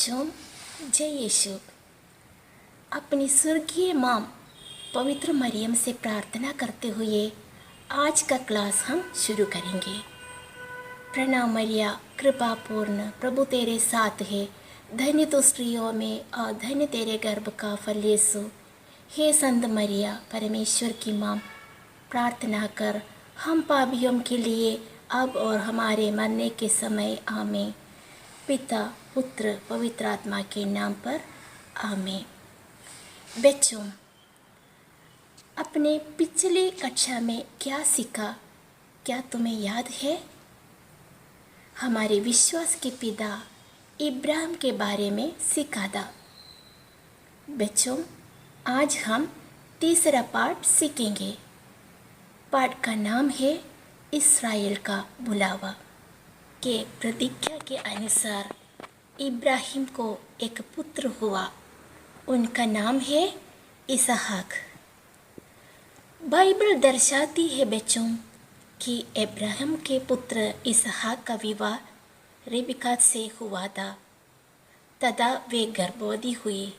बच्चों, जय यीशु। अपनी स्वर्गीय माँ पवित्र मरियम से प्रार्थना करते हुए आज का क्लास हम शुरू करेंगे। प्रणाम मरिया, कृपा पूर्ण, प्रभु तेरे साथ है। धन्य तो स्त्रियों में और धन्य तेरे गर्भ का फल यीशु। हे संत मरिया, परमेश्वर की माँ, प्रार्थना कर हम पापियों के लिए अब और हमारे मरने के समय आमीन। पिता, पुत्र, पवित्र आत्मा के नाम पर आमीन। बच्चों, अपने पिछली कक्षा में क्या सीखा, क्या तुम्हें याद है? हमारे विश्वास के पिता इब्राहिम के बारे में सीखा था। बच्चों, आज हम तीसरा पाठ सीखेंगे। पाठ का नाम है इस्राएल का बुलावा। के प्रतिज्ञा के अनुसार इब्राहिम को एक पुत्र हुआ। उनका नाम है इसहाक। बाइबल दर्शाती है बच्चों कि इब्राहिम के पुत्र इसहाक का विवाह रिबका से हुआ था तथा वे गर्भवती हुई।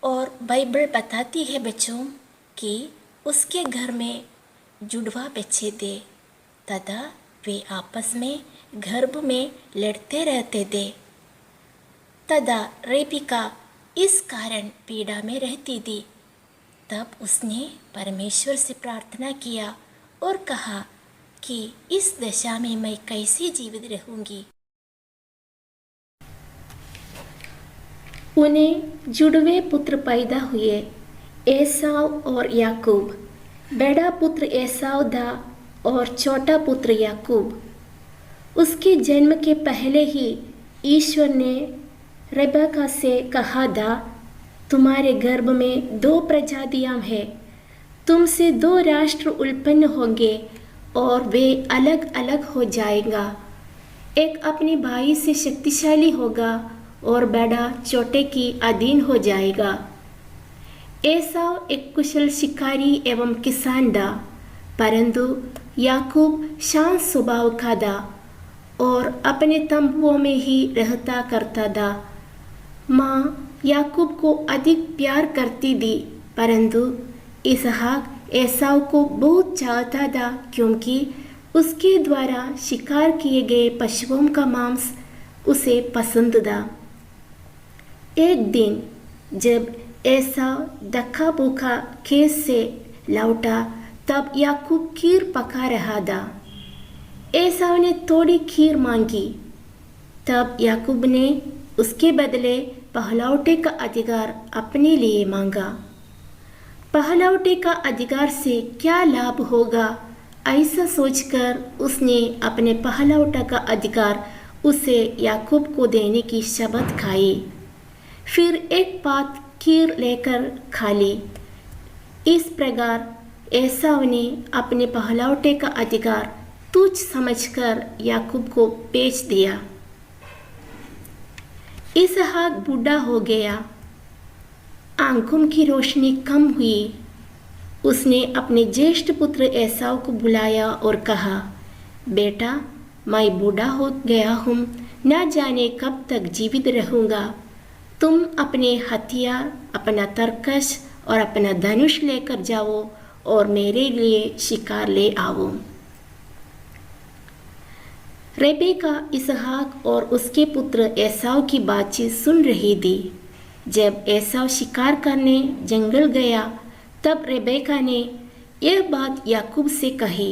और बाइबल बताती है बच्चों कि उसके घर में जुड़वा बच्चे थे तथा वे आपस में गर्भ में लड़ते रहते थे तथा रेबिका इस कारण पीड़ा में रहती थी। तब उसने परमेश्वर से प्रार्थना किया और कहा कि इस दशा में मैं कैसे जीवित रहूंगी। उन्हें जुड़वे पुत्र पैदा हुए, एसाव और याकूब। बड़ा पुत्र एसाव था और छोटा पुत्र याकूब। उसके जन्म के पहले ही ईश्वर ने रेबेका से कहा था, तुम्हारे गर्भ में 2 प्रजातियां हैं, तुमसे 2 राष्ट्र उत्पन्न होंगे और वे अलग अलग हो जाएगा। एक अपने भाई से शक्तिशाली होगा और बड़ा छोटे की अधीन हो जाएगा। एसाव एक कुशल शिकारी एवं किसान था, परंतु याकूब शांत स्वभाव का था और अपने तंबुओं में ही रहता करता था। माँ याकूब को अधिक प्यार करती थी, परंतु इसहाक एसाव को बहुत चाहता था क्योंकि उसके द्वारा शिकार किए गए पशुओं का मांस उसे पसंद था। एक दिन जब एसाव धक्का भूखा खेत से लौटा तब याकूब खीर पका रहा था। एसाव ने थोड़ी खीर मांगी। तब याकूब ने उसके बदले पहलौठे का अधिकार अपने लिए मांगा। पहलौठे का अधिकार से क्या लाभ होगा, ऐसा सोचकर उसने अपने पहलौठा का अधिकार उसे याकूब को देने की शपथ खाई। फिर एक पात खीर लेकर खा ली। इस प्रकार एसाव ने अपने पहलौठे का अधिकार तुच्छ समझकर याकूब को बेच दिया। इसहाक बूढ़ा हो गया, आंखों की रोशनी कम हुई। उसने अपने ज्येष्ठ पुत्र एसाव को बुलाया और कहा, बेटा, मैं बूढ़ा हो गया हूँ, न जाने कब तक जीवित रहूँगा। तुम अपने हथियार, अपना तरकश और अपना धनुष लेकर जाओ और मेरे लिए शिकार ले आओ। रेबेका इसहाक और उसके पुत्र एसाव की बातचीत सुन रही थी। जब एसाव शिकार करने जंगल गया तब रेबेका ने यह बात याकूब से कही।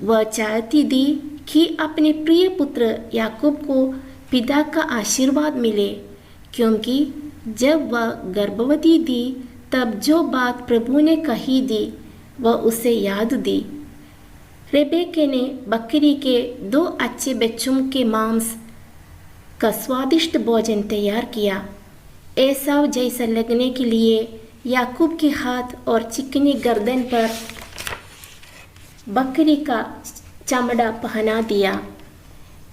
वह चाहती थी कि अपने प्रिय पुत्र याकूब को पिता का आशीर्वाद मिले, क्योंकि जब वह गर्भवती थी तब जो बात प्रभु ने कही थी वह उसे याद थी। रेबेका ने बकरी के 2 अच्छे बच्चों के मांस का स्वादिष्ट भोजन तैयार किया। एसाव जैसा लगने के लिए याकूब के हाथ और चिकनी गर्दन पर बकरी का चमड़ा पहना दिया।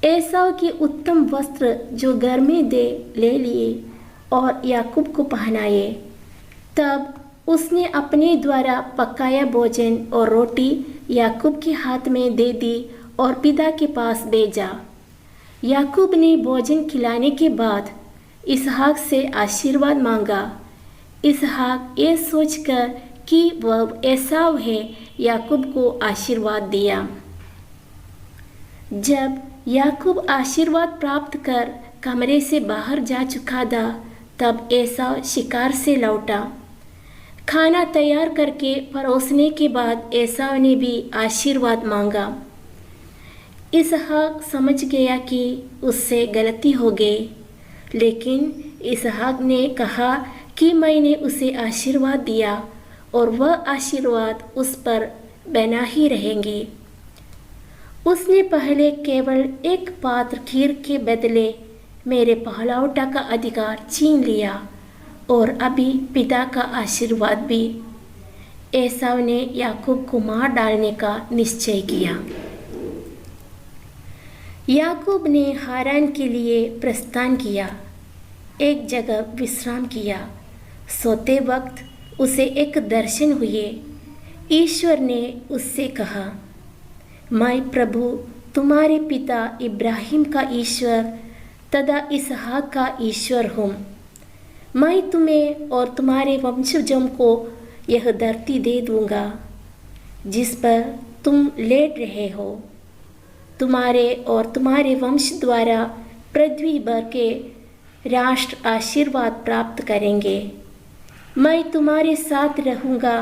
एसाव के उत्तम वस्त्र जो घर में दे ले लिए और याकूब को पहनाए। तब उसने अपने द्वारा पकाया भोजन और रोटी याकूब के हाथ में दे दी और पिता के पास भेजा। याकूब ने भोजन खिलाने के बाद इसहाक से आशीर्वाद मांगा। इसहाक ये सोचकर कि वह एसाव है, याकूब को आशीर्वाद दिया। जब याकूब आशीर्वाद प्राप्त कर कमरे से बाहर जा चुका था, तब एसाव शिकार से लौटा। खाना तैयार करके परोसने के बाद एसाव ने भी आशीर्वाद मांगा। इसहाक समझ गया कि उससे गलती हो गई, लेकिन इसहाक ने कहा कि मैंने उसे आशीर्वाद दिया और वह आशीर्वाद उस पर बना ही रहेंगे। उसने पहले केवल एक पात्र खीर के बदले मेरे पहलौठा का अधिकार छीन लिया और अभी पिता का आशीर्वाद भी। एसाव ने याकूब को मार डालने का निश्चय किया। याकूब ने हारान के लिए प्रस्थान किया, एक जगह विश्राम किया। सोते वक्त उसे एक दर्शन हुए। ईश्वर ने उससे कहा, मैं प्रभु तुम्हारे पिता इब्राहिम का ईश्वर तथा इसहाक का ईश्वर हूँ। मैं तुम्हें और तुम्हारे वंशजों को यह धरती दे दूँगा जिस पर तुम लेट रहे हो। तुम्हारे और तुम्हारे वंश द्वारा पृथ्वी भर के राष्ट्र आशीर्वाद प्राप्त करेंगे। मैं तुम्हारे साथ रहूँगा।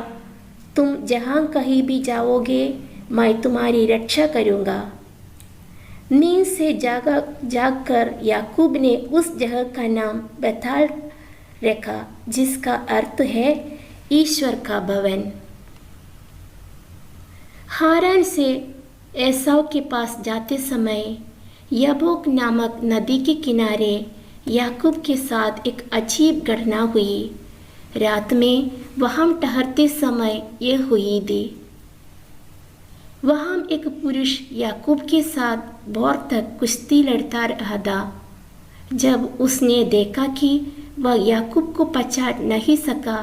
तुम जहाँ कहीं भी जाओगे, मैं तुम्हारी रक्षा करूँगा। नींद से जागकर याकूब ने उस जगह का नाम बेथेल रखा, जिसका अर्थ है ईश्वर का भवन। हारान से एसाव के पास जाते समय यबोक नामक नदी के किनारे याकूब के साथ एक अजीब घटना हुई। रात में वहाँ ठहरते समय यह हुई थी। वहाँ एक पुरुष याकूब के साथ भोर तक कुश्ती लड़ता रहा था। जब उसने देखा कि वह याकूब को पछाड़ नहीं सका,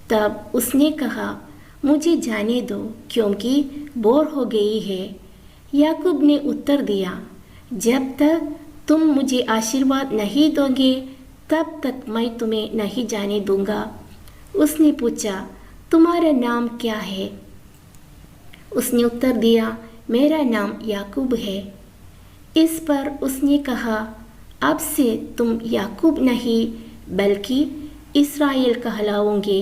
तब उसने कहा, मुझे जाने दो क्योंकि बोर हो गई है। याकूब ने उत्तर दिया, जब तक तुम मुझे आशीर्वाद नहीं दोगे, तब तक मैं तुम्हें नहीं जाने दूंगा। उसने पूछा, तुम्हारा नाम क्या है? उसने उत्तर दिया, मेरा नाम याकूब है। इस पर उसने कहा, अब से तुम याकूब नहीं बल्कि इस्राएल कहलाओगे,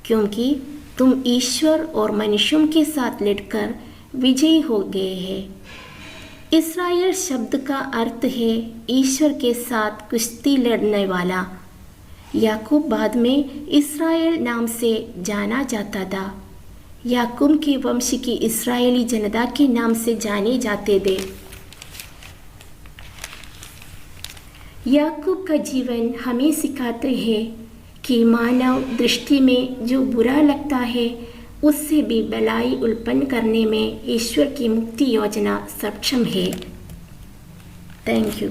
क्योंकि तुम ईश्वर और मनुष्यों के साथ लड़कर विजयी हो गए हैं। इस्राएल शब्द का अर्थ है ईश्वर के साथ कुश्ती लड़ने वाला। याकूब बाद में इस्राएल नाम से जाना जाता था। याकूब के वंश की इस्राएली जनता के नाम से जाने जाते थे। याकूब का जीवन हमें सिखाते हैं कि मानव दृष्टि में जो बुरा लगता है, उससे भी भलाई उत्पन्न करने में ईश्वर की मुक्ति योजना सक्षम है। Thank you.